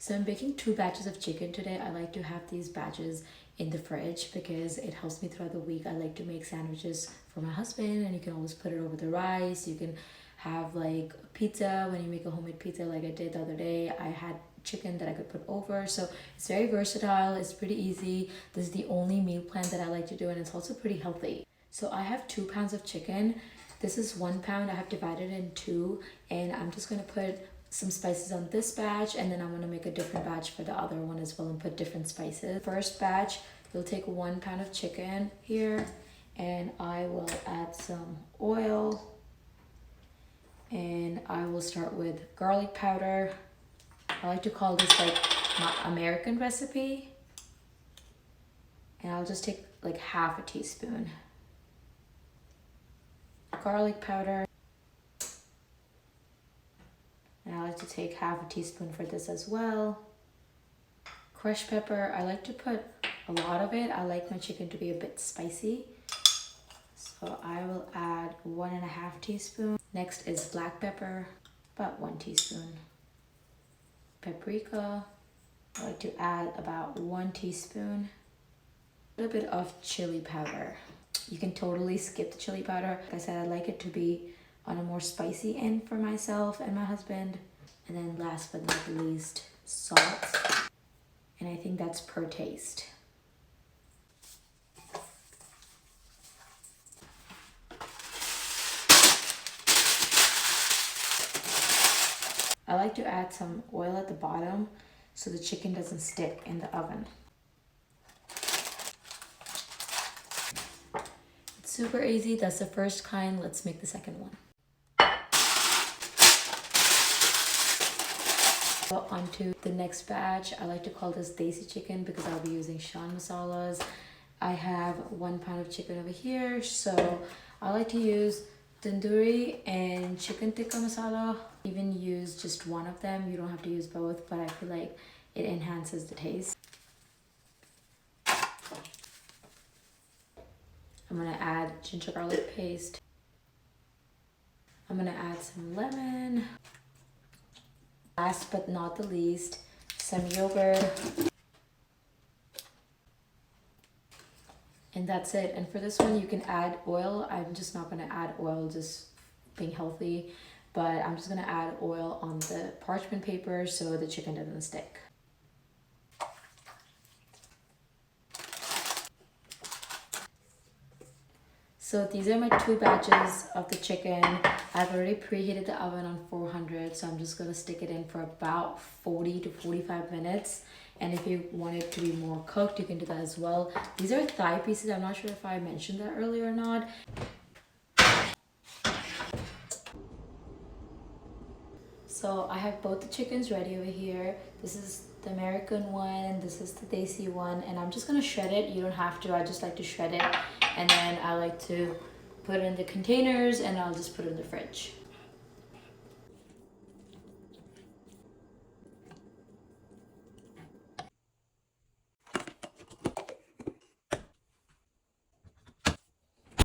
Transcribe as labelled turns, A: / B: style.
A: So I'm baking 2 batches of chicken today. I like to have these batches in the fridge because it helps me throughout the week. I like to make sandwiches for my husband, and you can always put it over the rice. You can have like pizza when you make a homemade pizza like I did the other day. I had chicken that I could put over, so it's very versatile. It's pretty easy. This is the only meal plan that I like to do, and it's also pretty healthy. So I have 2 pounds of chicken. This is 1 pound. I have divided in 2, and I'm just gonna put some spices on this batch, and then I'm gonna make a different batch for the other one as well and put different spices. First batch, you'll take 1 pound of chicken here, and I will add some oil, and I will start with garlic powder. I like to call this like my American recipe, and I'll just take like half a teaspoon garlic powder. And I like to take half a teaspoon for this as well. Crushed pepper, I like to put a lot of it. I like my chicken to be a bit spicy. So I will add 1.5 teaspoons. Next is black pepper, about 1 teaspoon. Paprika, I like to add about 1 teaspoon. A little bit of chili powder. You can totally skip the chili powder. Like I said, I like it to be on a more spicy end for myself and my husband. And then last but not least, salt. And I think that's per taste. I like to add some oil at the bottom so the chicken doesn't stick in the oven. It's super easy. That's the first kind. Let's make the second one. So onto the next batch. I like to call this desi chicken because I'll be using Shan masalas. I have 1 pound of chicken over here, so I like to use tandoori and chicken tikka masala. Even use just one of them. You don't have to use both, but I feel like it enhances the taste. I'm gonna add ginger garlic paste. I'm gonna add some lemon. Last but not the least, some yogurt. And that's it. And for this one, you can add oil. I'm just not gonna add oil, just being healthy. But I'm just gonna add oil on the parchment paper so the chicken doesn't stick. So these are my 2 batches of the chicken. I've already preheated the oven on 400, so I'm just gonna stick it in for about 40 to 45 minutes. And if you want it to be more cooked, you can do that as well. These are thigh pieces. I'm not sure if I mentioned that earlier or not. So I have both the chickens ready over here. This is the American one, this is the desi one, and I'm just gonna shred it. You don't have to, I just like to shred it. And then I like to put it in the containers, and I'll just put it in the fridge.